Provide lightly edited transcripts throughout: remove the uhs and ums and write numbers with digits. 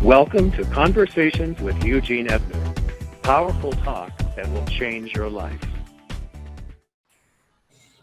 Welcome to Conversations with Eugene Ebner. Powerful talk that will change your life.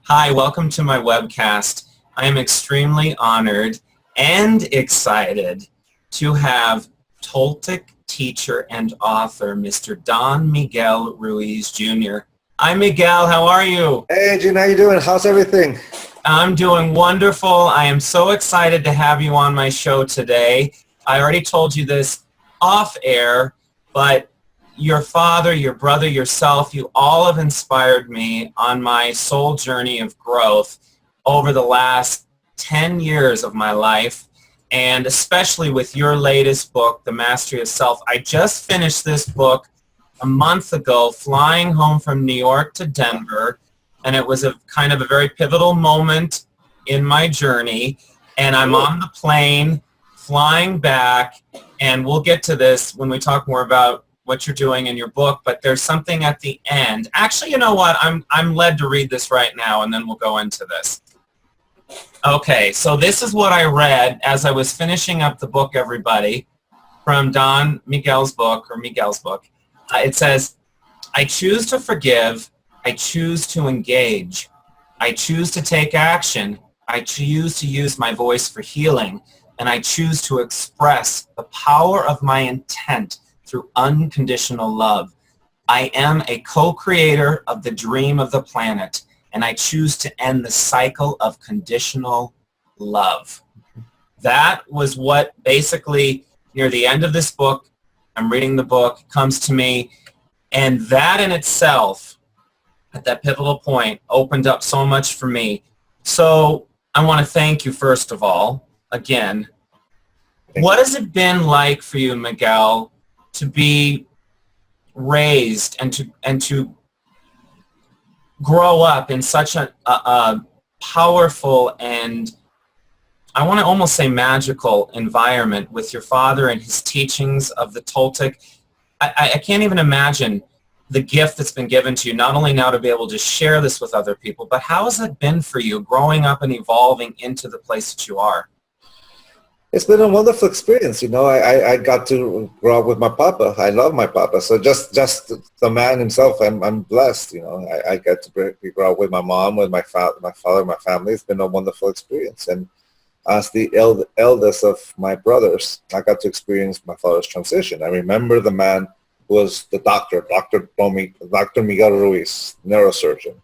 Hi, welcome to my webcast. I am extremely honored and excited to have Toltec teacher and author, Mr. Don Miguel Ruiz Jr. Hi, Miguel. How are you? Hey, Eugene. How you doing? How's everything? I'm doing wonderful. I am so excited to have you on my show today. I already told you this off air, but your father, your brother, yourself, you all have inspired me on my soul journey of growth over the last 10 years of my life, and especially with your latest book, The Mastery of Self. I just finished this book a month ago, flying home from New York to Denver, and it was a kind of a very pivotal moment in my journey, and I'm on the plane flying back, and we'll get to this when we talk more about what you're doing in your book, but there's something at the end. Actually, you know what? I'm led to read this right now, and then we'll go into this. Okay, so this is what I read as I was finishing up the book, everybody, from Don Miguel's book, or Miguel's book. It says, I choose to forgive, I choose to engage, I choose to take action, I choose to use my voice for healing, and I choose to express the power of my intent through unconditional love. I am a co-creator of the dream of the planet, and I choose to end the cycle of conditional love. That was what basically, near the end of this book, I'm reading the book, comes to me, and that in itself, at that pivotal point, opened up so much for me. So I want to thank you, first of all, again. What has it been like for you, Miguel, to be raised and to grow up in such a powerful and, I want to almost say, magical environment with your father and his teachings of the Toltec? I can't even imagine the gift that's been given to you, not only now to be able to share this with other people, but how has it been for you growing up and evolving into the place that you are? It's been a wonderful experience. You know, I got to grow up with my papa. I love my papa. So just the man himself, I'm blessed. You know, I get to grow up with my mom, with my father, my family. It's been a wonderful experience. And as the eldest of my brothers, I got to experience my father's transition. I remember the man who was the doctor, Dr. Miguel Ruiz, neurosurgeon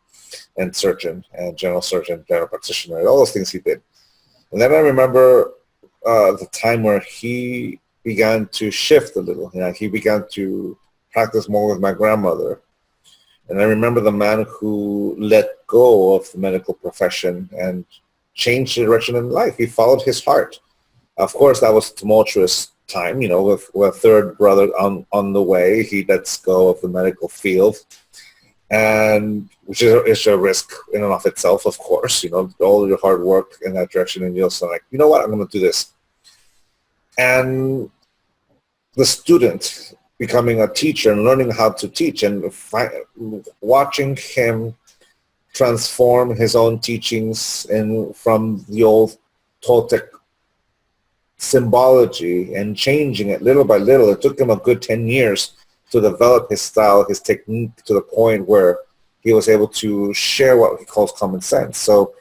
and surgeon and general surgeon, general practitioner, all those things he did. And then I remember the time where he began to shift a little. You know, he began to practice more with my grandmother. And I remember the man who let go of the medical profession and changed the direction in life. He followed his heart. Of course, that was a tumultuous time, you know, with a third brother on the way. He lets go of the medical field, and which is a risk in and of itself, of course. You know, all your hard work in that direction, and you're like, you know what, I'm going to do this. And the student becoming a teacher and learning how to teach, and watching him transform his own teachings from the old Toltec symbology and changing it little by little. It took him a good 10 years to develop his style, his technique, to the point where he was able to share what he calls common sense. So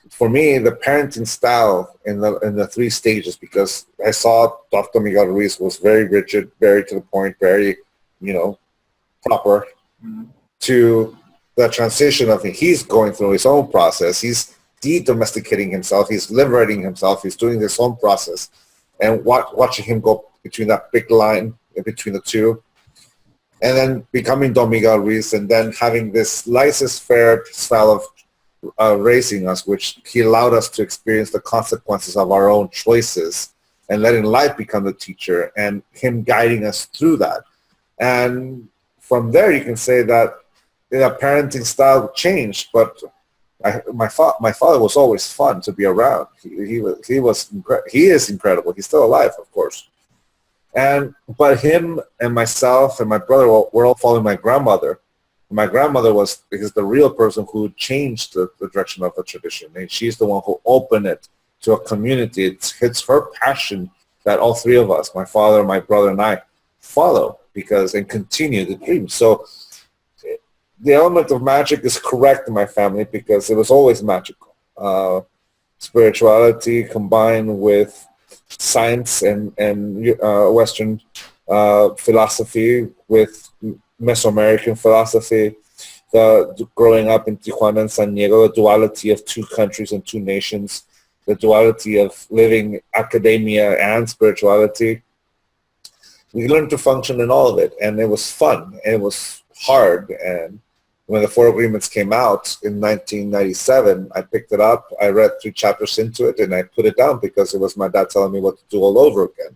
for me, the parenting style in the three stages, because I saw Dr. Miguel Ruiz was very rigid, very to the point, very, you know, proper, to the transition of he's going through his own process. He's de-domesticating himself. He's liberating himself. He's doing his own process. And watching him go between that big line in between the two, and then becoming Don Miguel Ruiz, and then having this laissez-faire style of raising us, which he allowed us to experience the consequences of our own choices and letting life become the teacher and him guiding us through that. And from there, you can say that parenting style changed, but my father was always fun to be around. He is incredible. He's still alive, of course. But him and myself and my brother were all following my grandmother. My grandmother is the real person who changed the direction of the tradition, and she's the one who opened it to a community. It's her passion that all three of us, my father, my brother, and I, follow and continue the dream. So the element of magic is correct in my family because it was always magical. Spirituality combined with science and Western philosophy with Mesoamerican philosophy, growing up in Tijuana and San Diego, the duality of two countries and two nations, the duality of living academia and spirituality. We learned to function in all of it, and it was fun, and it was hard. And when the Four Agreements came out in 1997, I picked it up, I read 3 chapters into it, and I put it down because it was my dad telling me what to do all over again.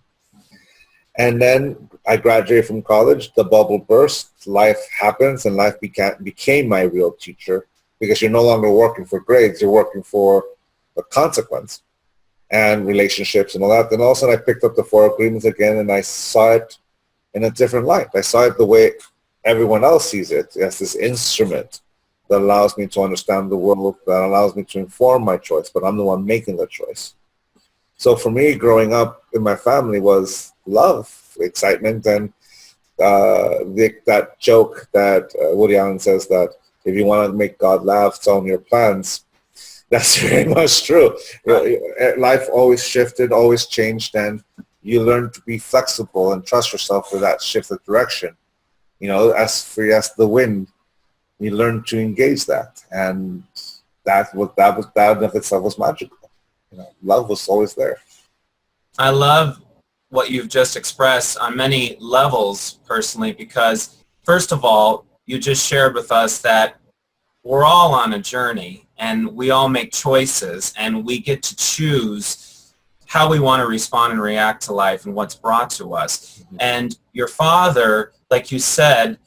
And then I graduated from college, the bubble burst, life happens, and life became my real teacher because you're no longer working for grades, you're working for a consequence and relationships and all that. Then all of a sudden I picked up the Four Agreements again, and I saw it in a different light. I saw it the way everyone else sees it, as this instrument that allows me to understand the world, that allows me to inform my choice, but I'm the one making the choice. So for me, growing up in my family was love, excitement, and that joke that Woody Allen says that if you want to make God laugh, tell him your plans. That's very much true. Life always shifted, always changed, and you learn to be flexible and trust yourself with that shift of direction. You know, as free as the wind, you learn to engage that, and that in of itself was magical. You know, love was always there. I love what you've just expressed on many levels personally, because first of all, you just shared with us that we're all on a journey and we all make choices and we get to choose how we want to respond and react to life and what's brought to us. Mm-hmm. And your father, like you said,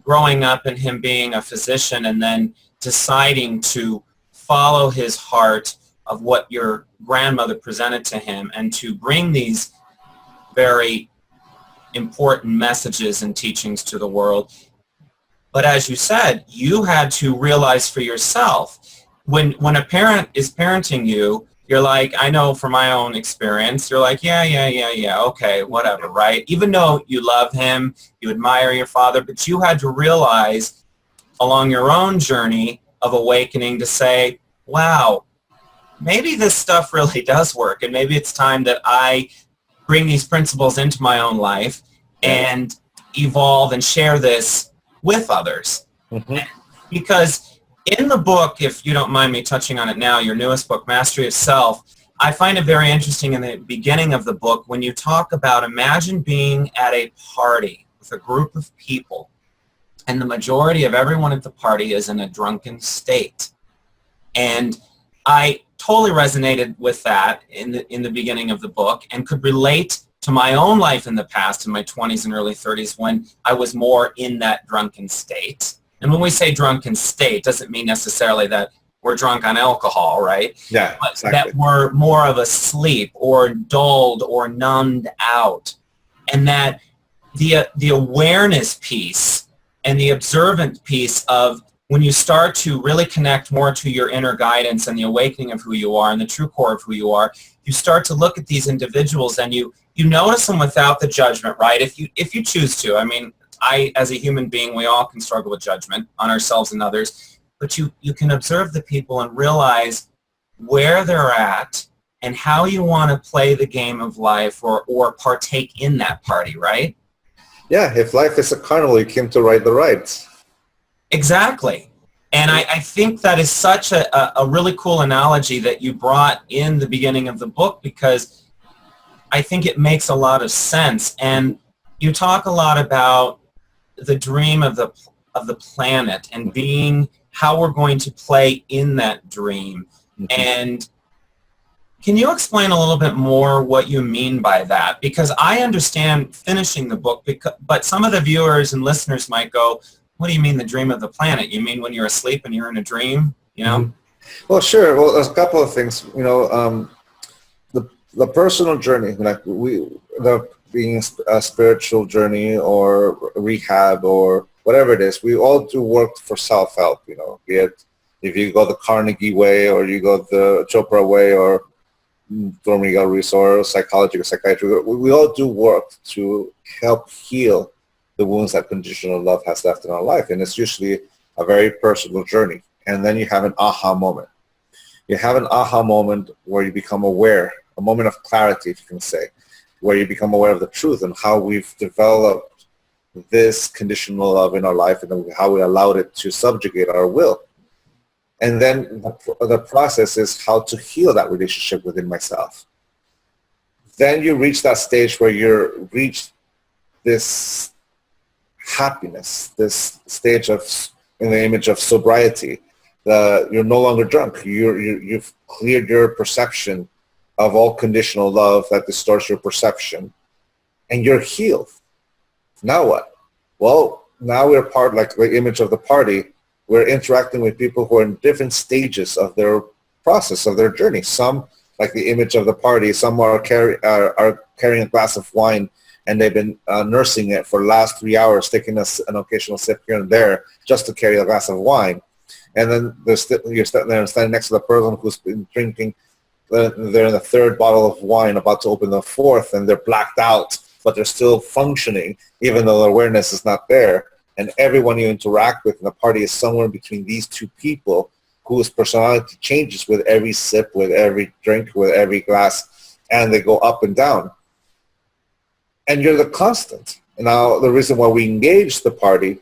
growing up and him being a physician and then deciding to follow his heart of what your grandmother presented to him and to bring these very important messages and teachings to the world. But as you said, you had to realize for yourself, when a parent is parenting you, you're like, I know from my own experience, you're like, yeah, okay, whatever, right? Even though you love him, you admire your father, but you had to realize along your own journey of awakening to say, wow, maybe this stuff really does work, and maybe it's time that I bring these principles into my own life and evolve and share this with others. Mm-hmm. Because in the book, if you don't mind me touching on it now, your newest book, Mastery of Self, I find it very interesting in the beginning of the book when you talk about, imagine being at a party with a group of people and the majority of everyone at the party is in a drunken state. And I totally resonated with that in the beginning of the book and could relate to my own life in the past, in my 20s and early 30s, when I was more in that drunken state. And when we say drunken state, doesn't mean necessarily that we're drunk on alcohol, right? Yeah, but exactly. That we're more of asleep or dulled or numbed out. And that the awareness piece and the observant piece of when you start to really connect more to your inner guidance and the awakening of who you are and the true core of who you are, you start to look at these individuals and you notice them without the judgment, right? If you choose to. I mean, as a human being, we all can struggle with judgment on ourselves and others, but you can observe the people and realize where they're at and how you want to play the game of life or partake in that party, right? Yeah, if life is a carnival, you came to ride the rides. Exactly. And I think that is such a really cool analogy that you brought in the beginning of the book, because I think it makes a lot of sense. And you talk a lot about the dream of the planet and being how we're going to play in that dream. Mm-hmm. And can you explain a little bit more what you mean by that? Because I understand finishing the book, but some of the viewers and listeners might go, what do you mean the dream of the planet? You mean when you're asleep and you're in a dream, you know? Mm-hmm. Well, sure. Well, there's a couple of things, you know, the personal journey, like being a spiritual journey or rehab or whatever it is, we all do work for self-help, you know, be it if you go the Carnegie way or you go the Chopra way or Don Miguel Ruiz or psychology or psychiatry. We all do work to help heal the wounds that conditional love has left in our life. And it's usually a very personal journey. And then you have an aha moment. You have an aha moment where you become aware, a moment of clarity, if you can say, where you become aware of the truth and how we've developed this conditional love in our life and how we allowed it to subjugate our will. And then the process is how to heal that relationship within myself. Then you reach that stage where you reach this happiness, this stage of, in the image of sobriety. You're no longer drunk. You've cleared your perception of all conditional love that distorts your perception, and you're healed. Now what? Well, now we're part, like the image of the party. We're interacting with people who are in different stages of their process, of their journey. Some, like the image of the party, some are carrying a glass of wine and they've been nursing it for the last 3 hours, taking an occasional sip here and there just to carry a glass of wine. And then you're standing there and standing next to the person who's been drinking. They're in the third bottle of wine, about to open the fourth, and they're blacked out, but they're still functioning, even though the awareness is not there. And everyone you interact with in the party is somewhere between these two people whose personality changes with every sip, with every drink, with every glass, and they go up and down. And you're the constant. Now, the reason why we engage the party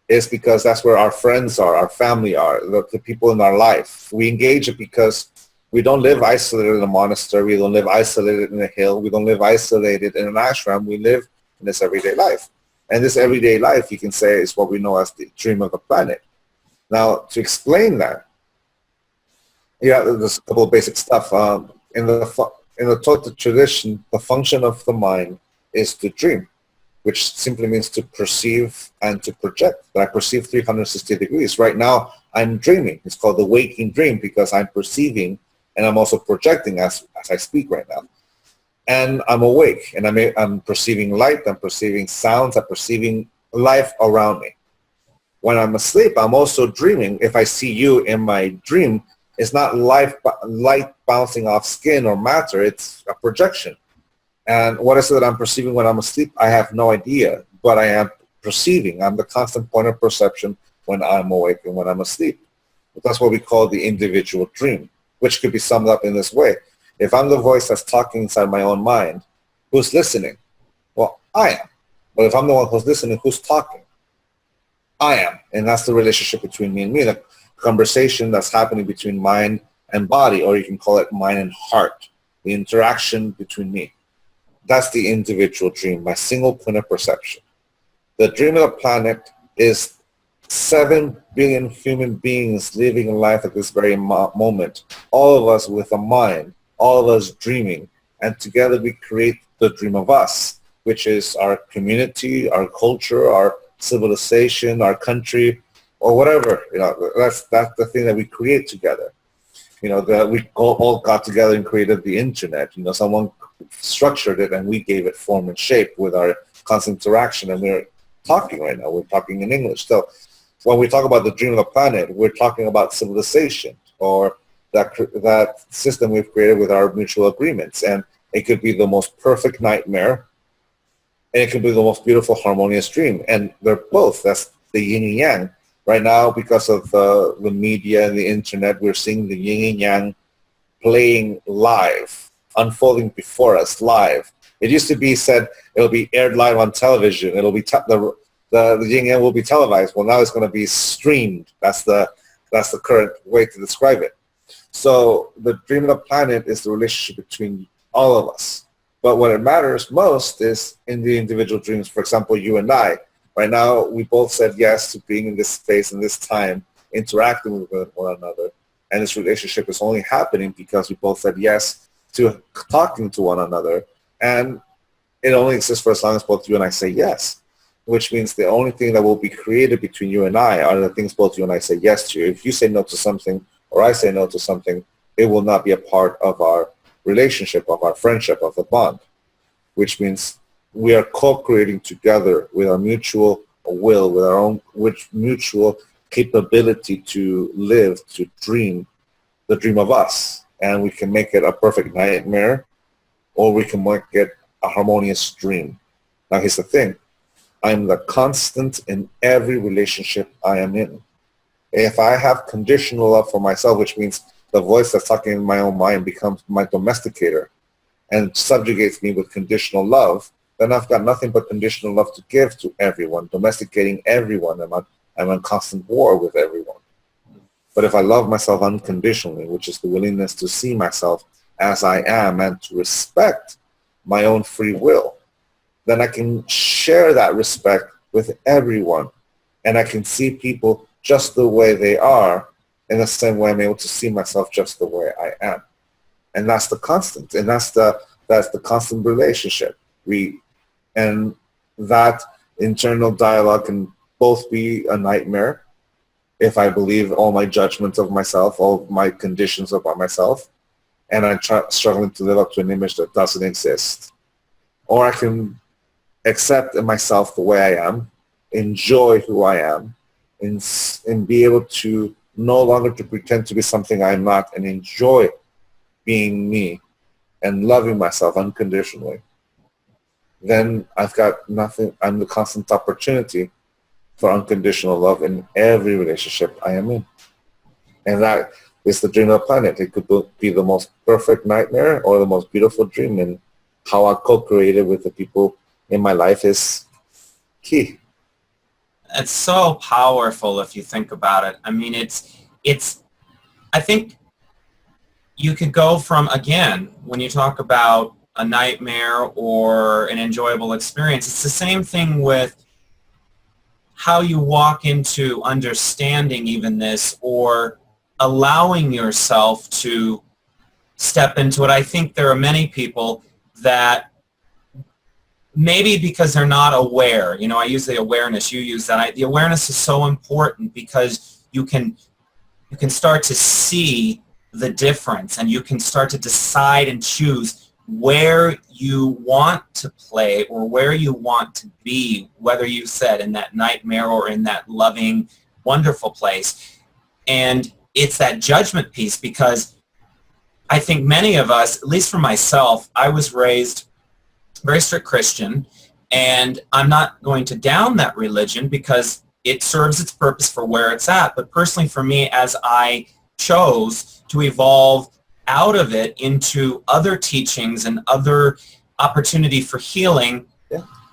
is because that's where our friends are, our family are, the people in our life. We engage it because we don't live isolated in a monastery. We don't live isolated in a hill. We don't live isolated in an ashram. We live in this everyday life. And this everyday life, you can say, is what we know as the dream of the planet. Now, to explain that, there's a couple of basic stuff. In the Tota tradition, the function of the mind is to dream, which simply means to perceive and to project. But I perceive 360 degrees. Right now, I'm dreaming. It's called the waking dream because I'm perceiving and I'm also projecting as I speak right now. And I'm awake, and I'm perceiving light, I'm perceiving sounds, I'm perceiving life around me. When I'm asleep, I'm also dreaming. If I see you in my dream, it's not light bouncing off skin or matter, it's a projection. And what is it that I'm perceiving when I'm asleep? I have no idea, but I am perceiving. I'm the constant point of perception when I'm awake and when I'm asleep. That's what we call the individual dream, which could be summed up in this way. If I'm the voice that's talking inside my own mind, who's listening? Well, I am. But if I'm the one who's listening, who's talking? I am. And that's the relationship between me and me, the conversation that's happening between mind and body, or you can call it mind and heart, the interaction between me. That's the individual dream, my single point of perception. The dream of the planet is 7 billion human beings living life at this very moment, all of us with a mind, all of us dreaming, and together we create the dream of us, which is our community, our culture, our civilization, our country, or whatever. That's the thing that we create together. That we all got together and created the internet. Someone structured it and we gave it form and shape with our constant interaction, and we're talking right now. We're talking in English. So when we talk about the dream of the planet, we're talking about civilization, or that system we've created with our mutual agreements. And it could be the most perfect nightmare, and it could be the most beautiful, harmonious dream. And they're both. That's the yin and yang. Right now, because of the media and the internet, we're seeing the yin and yang playing live, unfolding before us live. It used to be said it'll be aired live on television. It'll be the yin and yang will be televised. Well, now it's going to be streamed. That's the current way to describe it. So the dream of the planet is the relationship between all of us. But what it matters most is in the individual dreams. For example, you and I. Right now, we both said yes to being in this space and this time, interacting with one another. And this relationship is only happening because we both said yes to talking to one another. And it only exists for as long as both you and I say yes, which means the only thing that will be created between you and I are the things both you and I say yes to. If you say no to something or I say no to something, it will not be a part of our relationship, of our friendship, of the bond, which means we are co-creating together with our mutual will, with our own mutual capability to live, to dream, the dream of us. and we can make it a perfect nightmare, or we can make it a harmonious dream. Now, here's the thing. I'm the constant in every relationship I am in. If I have conditional love for myself, which means the voice that's talking in my own mind becomes my domesticator and subjugates me with conditional love, then I've got nothing but conditional love to give to everyone, domesticating everyone. I'm in constant war with everyone. But if I love myself unconditionally, which is the willingness to see myself as I am and to respect my own free will, then I can share that respect with everyone. And I can see people just the way they are, in the same way I'm able to see myself just the way I am. And that's the constant. And that's the constant relationship. And that internal dialogue can both be a nightmare if I believe all my judgments of myself, all my conditions about myself, and I'm struggling to live up to an image that doesn't exist. Or I can accept myself the way I am, enjoy who I am, and be able to no longer to pretend to be something I'm not, and enjoy being me and loving myself unconditionally. Then I've got nothing. I'm the constant opportunity for unconditional love in every relationship I am in. And that is the dream of the planet. It could be the most perfect nightmare or the most beautiful dream, and how I co-created with the people in my life is key. It's so powerful if you think about it. I mean, I think you could go from, again, when you talk about a nightmare or an enjoyable experience, it's the same thing with how you walk into understanding even this, or allowing yourself to step into it. I think there are many people that maybe because they're not aware, I use the awareness, you use that. The awareness is so important because you can start to see the difference, and you can start to decide and choose where you want to play or where you want to be, whether you said in that nightmare or in that loving, wonderful place. And it's that judgment piece, because I think many of us, at least for myself, I was raised very strict Christian, and I'm not going to down that religion because it serves its purpose for where it's at. But personally for me, as I chose to evolve out of it into other teachings and other opportunity for healing,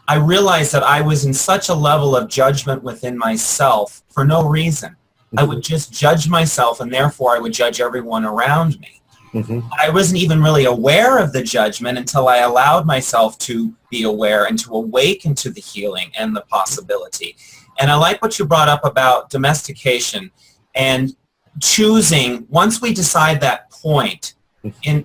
I realized that I was in such a level of judgment within myself for no reason. I would just judge myself, and therefore I would judge everyone around me. I wasn't even really aware of the judgment until I allowed myself to be aware and to awaken to the healing and the possibility. And I like what you brought up about domestication and choosing, once we decide that point,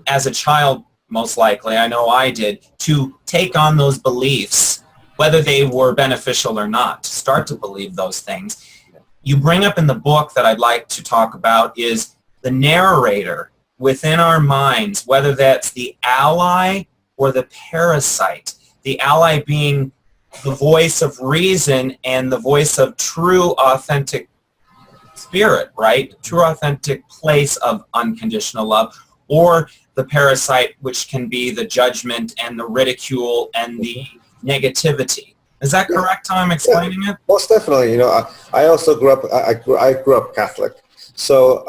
as a child, most likely, I know I did, to take on those beliefs, whether they were beneficial or not, to start to believe those things. You bring up in the book that I'd like to talk about is the narrator within our minds, whether that's the ally or the parasite. The ally being the voice of reason and the voice of true, authentic spirit, right? True, authentic place of unconditional love. Or the parasite, which can be the judgment and the ridicule and the negativity. Is that correct how I'm explaining it? Most definitely. I also grew up, I grew up Catholic. So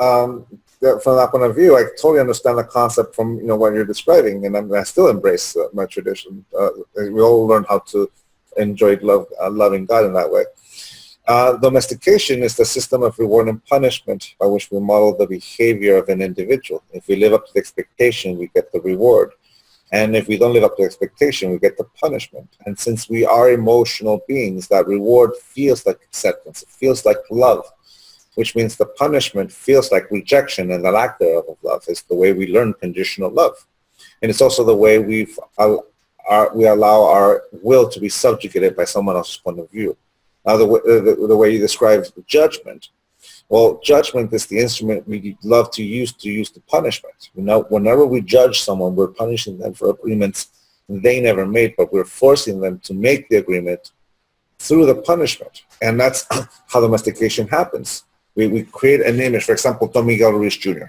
from that point of view, I totally understand the concept from, what you're describing, and I still embrace my tradition. We all learn how to enjoy loving God in that way. Domestication is the system of reward and punishment by which we model the behavior of an individual. If we live up to the expectation, we get the reward. And if we don't live up to the expectation, we get the punishment. And since we are emotional beings, that reward feels like acceptance. It feels like love, which means the punishment feels like rejection, and the lack thereof of love is the way we learn conditional love. And it's also the way we allow our will to be subjugated by someone else's point of view. Now, the way you describe judgment, well, judgment is the instrument we love to use the punishment. Whenever we judge someone, we're punishing them for agreements they never made, but we're forcing them to make the agreement through the punishment. And that's how domestication happens. We create an image. For example, Don Miguel Ruiz Jr.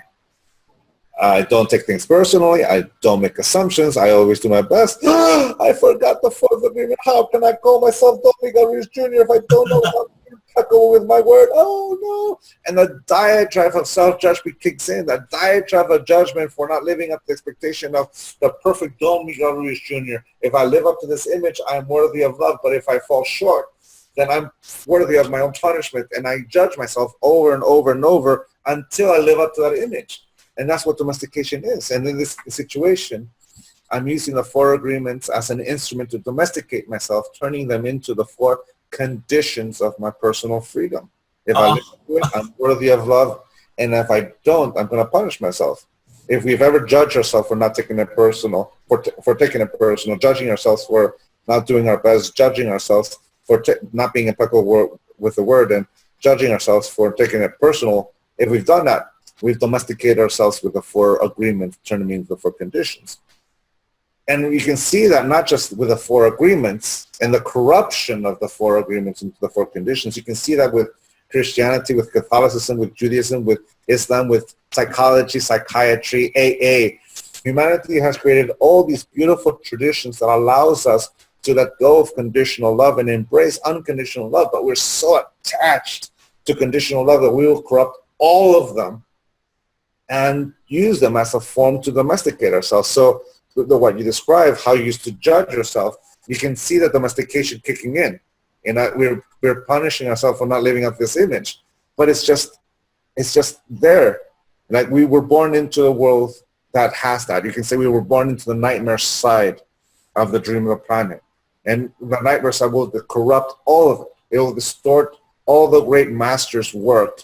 I don't take things personally. I don't make assumptions. I always do my best. I forgot the fourth agreement. How can I call myself Don Miguel Ruiz Jr. if I don't know how to tackle with my word? Oh, no. And the diatribe of self-judgment kicks in. The diatribe of judgment for not living up to the expectation of the perfect Don Miguel Ruiz Jr. If I live up to this image, I'm worthy of love. But if I fall short, then I'm worthy of my own punishment. And I judge myself over and over and over until I live up to that image. And that's what domestication is. And in this situation, I'm using the 4 agreements as an instrument to domesticate myself, turning them into the 4 conditions of my personal freedom. If I live up to it, I'm worthy of love. And if I don't, I'm going to punish myself. If we've ever judged ourselves for not taking it personal, for taking it personal, judging ourselves for not doing our best, judging ourselves for not being impeccable with the word, and judging ourselves for taking it personal, if we've done that, we've domesticated ourselves with the 4 agreements, turning into the 4 conditions. And you can see that not just with the 4 agreements and the corruption of the 4 agreements into the 4 conditions. You can see that with Christianity, with Catholicism, with Judaism, with Islam, with psychology, psychiatry, AA. Humanity has created all these beautiful traditions that allows us to let go of conditional love and embrace unconditional love. But we're so attached to conditional love that we will corrupt all of them and use them as a form to domesticate ourselves. So what you describe, how you used to judge yourself, you can see the domestication kicking in. And we're punishing ourselves for not living up to this image. But it's just there. Like we were born into a world that has that. You can say we were born into the nightmare side of the dream of the planet. And the nightmare side will corrupt all of it. It will distort all the great masters' work.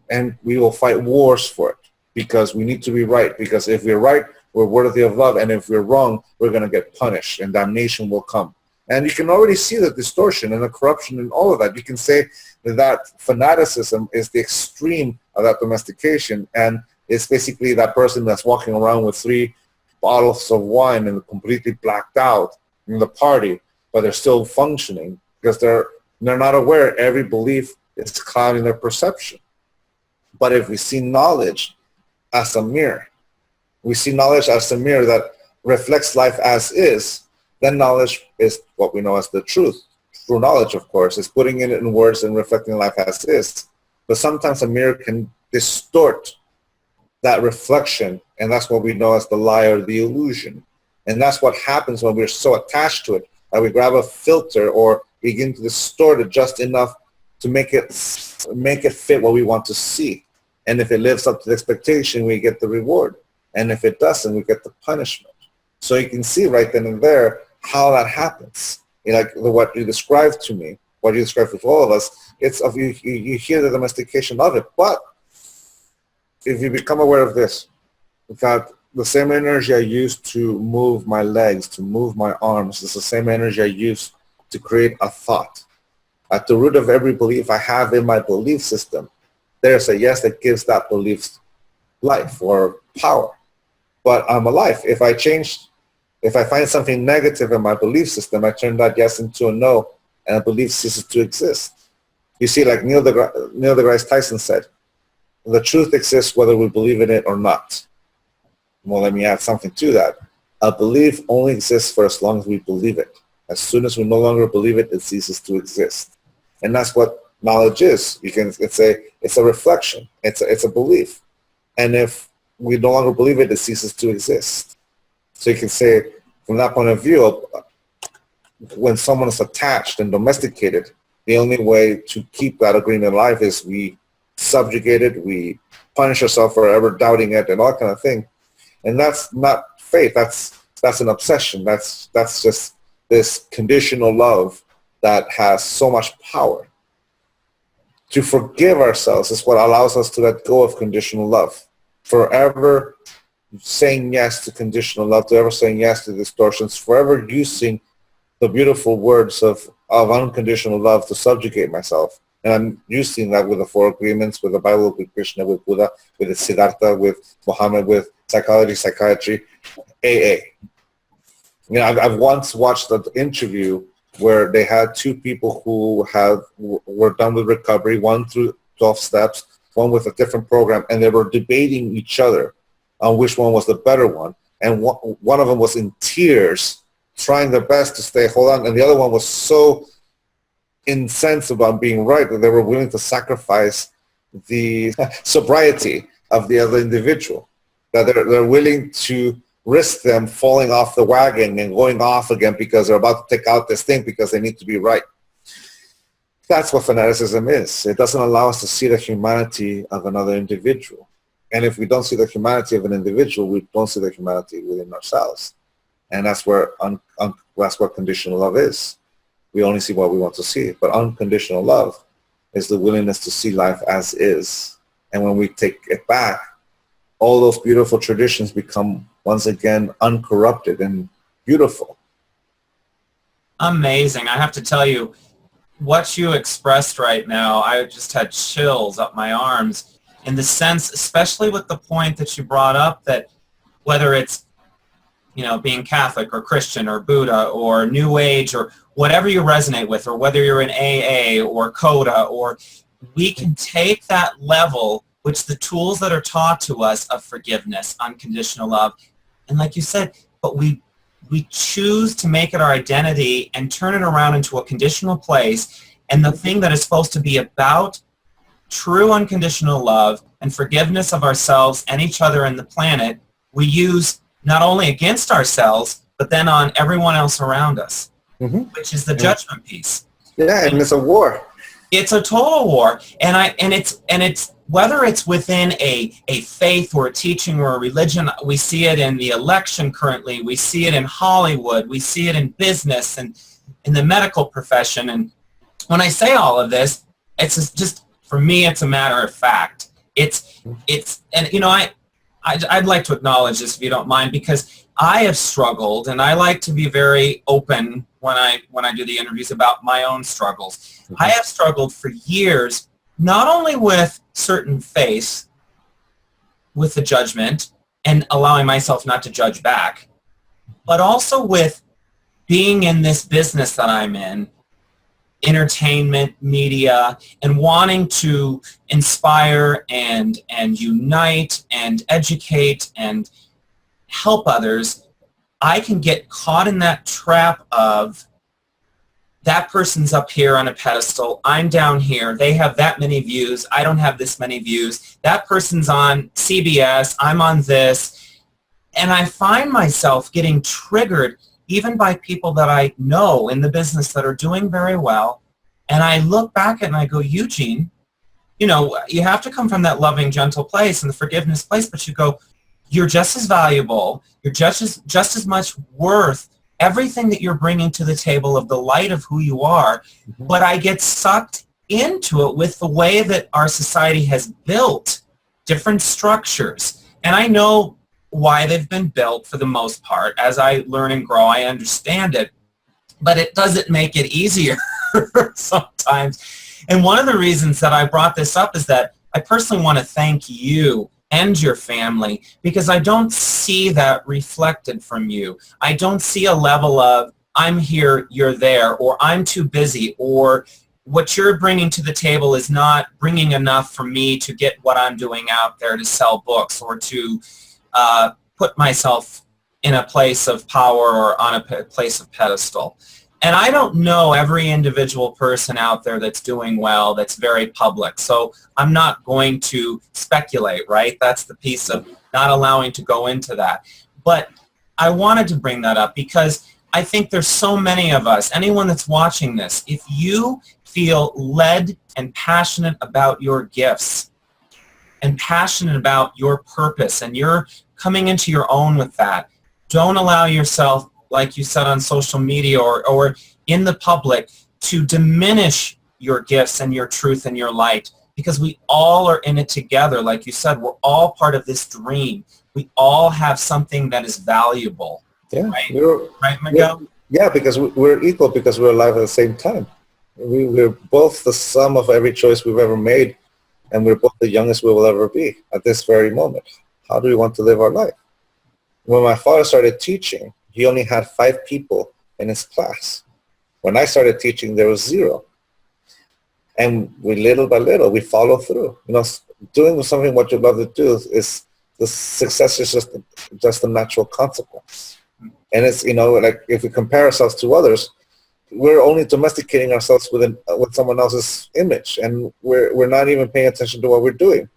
And we will fight wars for it. Because we need to be right. Because if we're right, we're worthy of love. And if we're wrong, we're going to get punished. And damnation will come. And you can already see the distortion and the corruption and all of that. You can say that fanaticism is the extreme of that domestication. And it's basically that person that's walking around with 3 bottles of wine and completely blacked out in the party. But they're still functioning because they're not aware every belief is clouding their perception. But if we see knowledge as a mirror, we see knowledge as a mirror that reflects life as is, then knowledge is what we know as the truth. True knowledge, of course, is putting it in words and reflecting life as is. But sometimes a mirror can distort that reflection, and that's what we know as the lie or the illusion. And that's what happens when we're so attached to it that we grab a filter or begin to distort it just enough to make it fit what we want to see. And if it lives up to the expectation, we get the reward. And if it doesn't, we get the punishment. So you can see right then and there how that happens. Like what you described to me, what you described with all of us, it's of you hear the domestication of it. But if you become aware of this, that the same energy I use to move my legs, to move my arms, is the same energy I use to create a thought. At the root of every belief I have in my belief system, there's a yes that gives that belief life or power. But I'm alive. If I find something negative in my belief system, I turn that yes into a no, and a belief ceases to exist. You see, like Neil deGrasse Tyson said, the truth exists whether we believe in it or not. Well, let me add something to that. A belief only exists for as long as we believe it. As soon as we no longer believe it, it ceases to exist. And that's what knowledge is. It's a reflection. It's a belief. And if we no longer believe it, it ceases to exist. So you can say, from that point of view, when someone is attached and domesticated, the only way to keep that agreement alive is we subjugate it, we punish ourselves for ever doubting it, and all that kind of thing. And that's not faith. That's an obsession. That's just this conditional love that has so much power. To forgive ourselves is what allows us to let go of conditional love. Forever saying yes to conditional love, forever saying yes to distortions, forever using the beautiful words of unconditional love to subjugate myself. And I'm using that with the 4 agreements, with the Bible, with Krishna, with Buddha, with the Siddhartha, with Muhammad, with psychology, psychiatry, AA. I've once watched an interview where they had 2 people who were done with recovery, one through 12 steps, one with a different program, and they were debating each other. on which one was the better one. And one of them was in tears, trying their best to stay, hold on. And the other one was so incensed about being right that they were willing to sacrifice the sobriety of the other individual, that they're willing to risk them falling off the wagon and going off again because they're about to take out this thing because they need to be right. That's what fanaticism is. It doesn't allow us to see the humanity of another individual. And if we don't see the humanity of an individual, we don't see the humanity within ourselves. And that's where that's what conditional love is. We only see what we want to see. But unconditional love is the willingness to see life as is. And when we take it back, all those beautiful traditions become, once again, uncorrupted and beautiful. Amazing. I have to tell you, what you expressed right now, I just had chills up my arms in the sense, especially with the point that you brought up, that whether it's, you know, being Catholic or Christian or Buddha or New Age or whatever you resonate with, or whether you're in AA or CODA, or we can take that level, which the tools that are taught to us of forgiveness, unconditional love, and like you said, but we choose to make it our identity and turn it around into a conditional place, and the thing that is supposed to be about true unconditional love and forgiveness of ourselves and each other and the planet, we use not only against ourselves, but then on everyone else around us, which is the judgment piece. Yeah, and it's a war. It's a total war, and it's whether it's within a faith or a teaching or a religion. We see it in the election currently. We see it in Hollywood. We see it in business and in the medical profession. And when I say all of this, it's just, for me, it's a matter of fact. It's and you know, I'd like to acknowledge this, if you don't mind, because I have struggled, and I like to be very open when I do the interviews about my own struggles. I have struggled for years, not only with certain faiths, with the judgment and allowing myself not to judge back, but also with being in this business that I'm in, entertainment, media, and wanting to inspire and unite and educate and help others. I can get caught in that trap of, that person's up here on a pedestal, I'm down here, they have that many views, I don't have this many views, that person's on CBS, I'm on this, and I find myself getting triggered even by people that I know in the business that are doing very well, and I look back and I go, Eugene, you know, you have to come from that loving, gentle place and the forgiveness place, but you go, you're just as valuable, you're just as much worth everything that you're bringing to the table of the light of who you are, but I get sucked into it with the way that our society has built different structures. And I know why they've been built for the most part. As I learn and grow, I understand it, but it doesn't make it easier sometimes. And one of the reasons that I brought this up is that I personally want to thank you and your family, because I don't see that reflected from you. I don't see a level of, I'm here, you're there, or I'm too busy, or what you're bringing to the table is not bringing enough for me to get what I'm doing out there to sell books or to put myself in a place of power or on a place of pedestal. And I don't know every individual person out there that's doing well, that's very public. So I'm not going to speculate, right? That's the piece of not allowing to go into that. But I wanted to bring that up because I think there's so many of us, anyone that's watching this, if you feel led and passionate about your gifts and passionate about your purpose and you're coming into your own with that, don't allow yourself, like you said, on social media or in the public, to diminish your gifts and your truth and your light, because we all are in it together. Like you said, we're all part of this dream. We all have something that is valuable. Yeah, right? Right, Miguel? Yeah, because we're equal, because we're alive at the same time. We're both the sum of every choice we've ever made, and we're both the youngest we will ever be at this very moment. How do we want to live our life? When my father started teaching, he only had 5 people in his class. When I started teaching, there was 0. And we, little by little, we follow through. You know, doing something what you love to do is the success is just a natural consequence. And it's, like if we compare ourselves to others, we're only domesticating ourselves with someone else's image, and we're not even paying attention to what we're doing.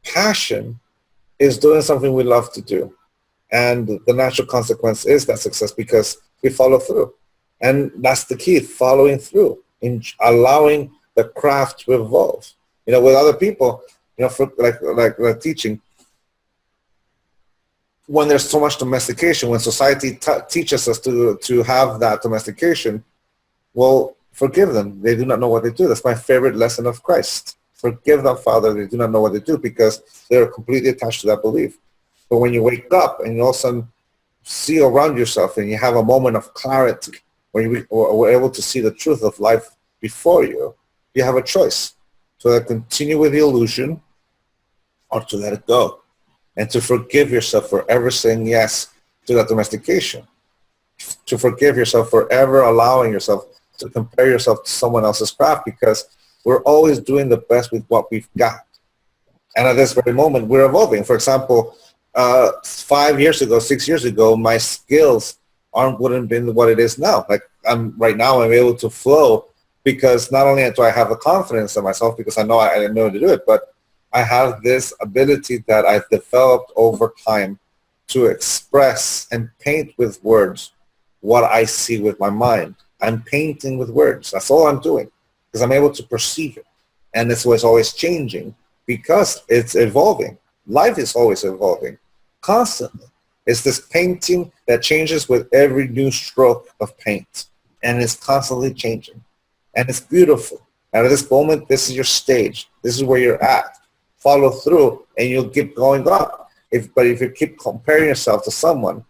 Passion is doing something we love to do, and the natural consequence is that success because we follow through. And that's the key, following through, in allowing the craft to evolve. With other people, for like teaching, when there's so much domestication, when society teaches us to have that domestication, well, forgive them. They do not know what they do. That's my favorite lesson of Christ. Forgive them, Father. They do not know what they do, because they're completely attached to that belief. But when you wake up and you all of a sudden see around yourself and you have a moment of clarity, when you are able to see the truth of life before you, you have a choice. To either continue with the illusion or to let it go. And to forgive yourself for ever saying yes to that domestication. To forgive yourself for ever allowing yourself to compare yourself to someone else's craft, because we're always doing the best with what we've got. And at this very moment, we're evolving. For example, 5 years ago, 6 years ago, my skills wouldn't have been what it is now. Like right now, I'm able to flow because not only do I have the confidence in myself because I know I know how to do it, but I have this ability that I've developed over time to express and paint with words what I see with my mind. I'm painting with words. That's all I'm doing because I'm able to perceive it. And this was always changing because it's evolving. Life is always evolving, constantly. It's this painting that changes with every new stroke of paint. And it's constantly changing. And it's beautiful. And at this moment, this is your stage. This is where you're at. Follow through and you'll keep going up. But if you keep comparing yourself to someone,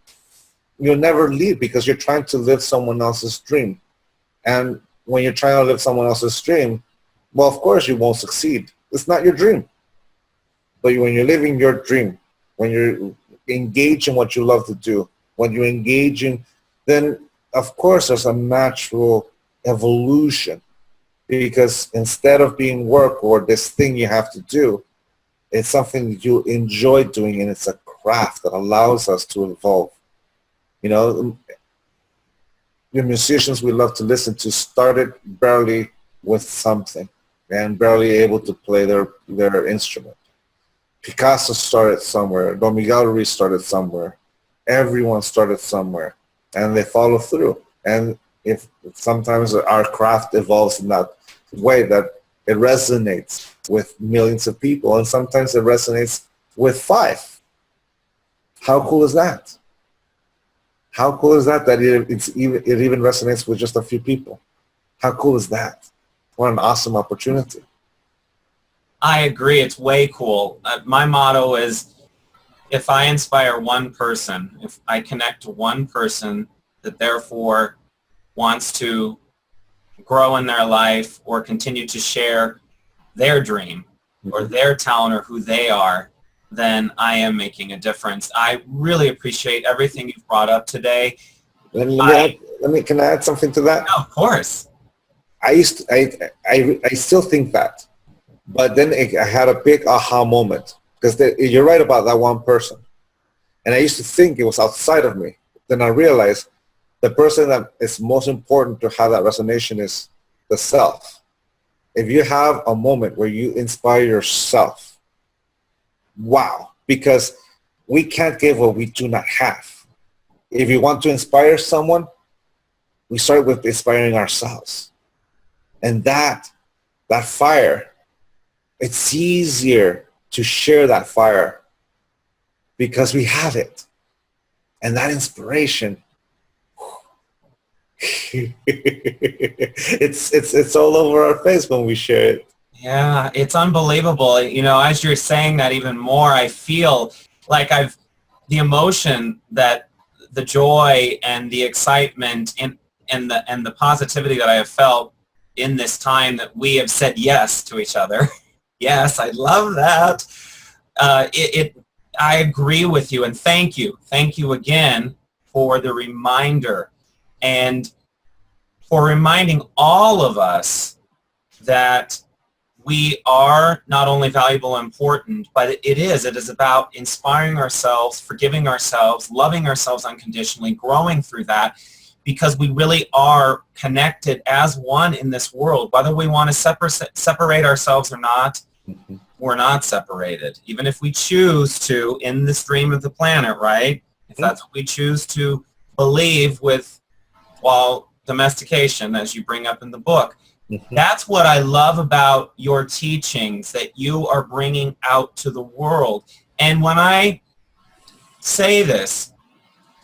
you'll never leave because you're trying to live someone else's dream. And when you're trying to live someone else's dream, well, of course you won't succeed. It's not your dream. But when you're living your dream, when you're engaged in what you love to do, when you're engaging, then of course there's a natural evolution, because instead of being work or this thing you have to do, it's something that you enjoy doing, and it's a craft that allows us to evolve. The musicians we love to listen to started barely with something and barely able to play their instrument. Picasso started somewhere. Don Miguel Ruiz started somewhere. Everyone started somewhere, and they follow through. And if sometimes our craft evolves in that way that it resonates with millions of people, and sometimes it resonates with 5. How cool is that? How cool is that it even resonates with just a few people? How cool is that? What an awesome opportunity. I agree. It's way cool. My motto is, if I inspire one person, if I connect to one person that therefore wants to grow in their life or continue to share their dream or their talent or who they are, then I am making a difference. I really appreciate everything you've brought up today. Can I add something to that? Yeah, of course. I still think that, but then I had a big aha moment, because you're right about that one person. And I used to think it was outside of me. Then I realized the person that is most important to have that resonation is the self. If you have a moment where you inspire yourself, wow, because we can't give what we do not have. If you want to inspire someone, we start with inspiring ourselves. And that fire, it's easier to share that fire because we have it. And that inspiration, it's all over our face when we share it. Yeah, it's unbelievable. As you're saying that even more, I feel like the emotion, that the joy and the excitement and the positivity that I have felt in this time that we have said yes to each other. Yes, I love that. I agree with you, and thank you. Thank you again for the reminder and for reminding all of us that we are not only valuable and important, but it is about inspiring ourselves, forgiving ourselves, loving ourselves unconditionally, growing through that, because we really are connected as one in this world. Whether we want to separate ourselves or not, we're not separated. Even if we choose to, in the stream of the planet, right? If that's what we choose to believe with, well, domestication, as you bring up in the book. That's what I love about your teachings, that you are bringing out to the world. And when I say this,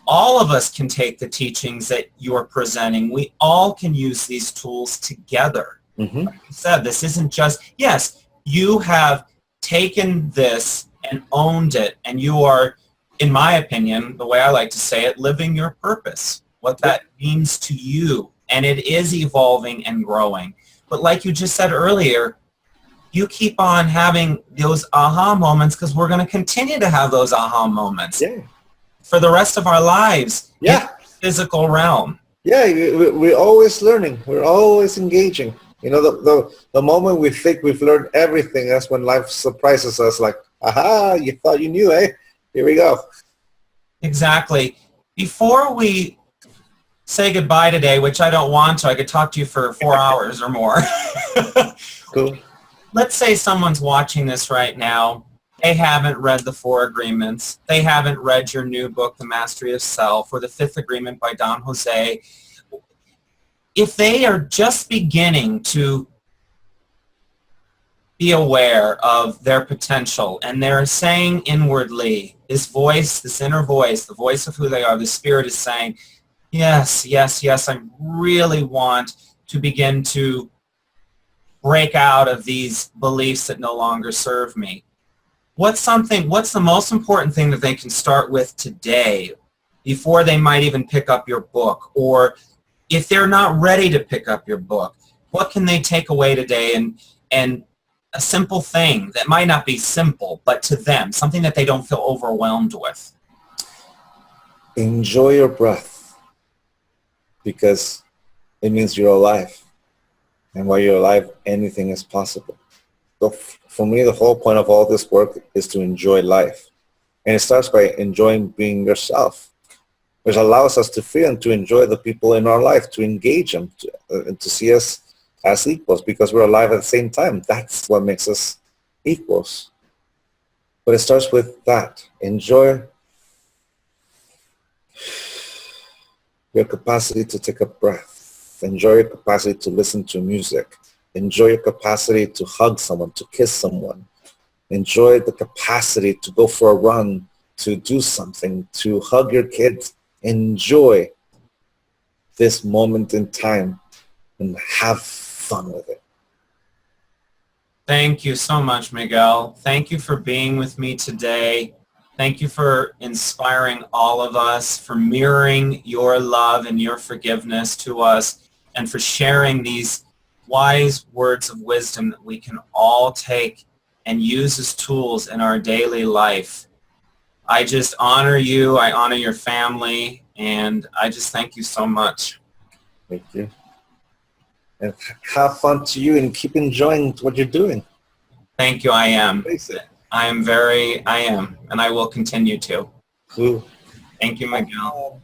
all of us can take the teachings that you're presenting. We all can use these tools together. Like you said, this isn't just, yes, you have taken this and owned it, and you are, in my opinion, the way I like to say it, living your purpose, what that means to you. And it is evolving and growing. But like you just said earlier, you keep on having those aha moments, because we're going to continue to have those aha moments for the rest of our lives in the physical realm. Yeah, we're always learning. We're always engaging. You know, the moment we think we've learned everything, that's when life surprises us like, aha, you thought you knew, eh? Here we go. Exactly. Before we say goodbye today, which I don't want to, I could talk to you for 4 hours or more. Cool. Let's say someone's watching this right now. They haven't read the 4 Agreements. They haven't read your new book, The Mastery of Self, or the 5th Agreement by Don Jose. If they are just beginning to be aware of their potential, and they're saying inwardly, this voice, this inner voice, the voice of who they are, the spirit is saying, yes, yes, yes, I really want to begin to break out of these beliefs that no longer serve me. What's the most important thing that they can start with today before they might even pick up your book? Or if they're not ready to pick up your book, what can they take away today? And a simple thing that might not be simple, but to them, something that they don't feel overwhelmed with. Enjoy your breath, because it means you're alive. And while you're alive, anything is possible. So for me, the whole point of all this work is to enjoy life. And it starts by enjoying being yourself, which allows us to feel and to enjoy the people in our life, to engage them, and to see us as equals, because we're alive at the same time. That's what makes us equals. But it starts with that. Enjoy your capacity to take a breath. Enjoy your capacity to listen to music. Enjoy your capacity to hug someone, to kiss someone. Enjoy the capacity to go for a run, to do something, to hug your kids. Enjoy this moment in time and have fun with it. Thank you so much, Miguel. Thank you for being with me today. Thank you for inspiring all of us, for mirroring your love and your forgiveness to us, and for sharing these wise words of wisdom that we can all take and use as tools in our daily life. I just honor you. I honor your family, and I just thank you so much. Thank you. And have fun to you, and keep enjoying what you're doing. Thank you. I am. I am, and I will continue to. Cool. Thank you, Miguel.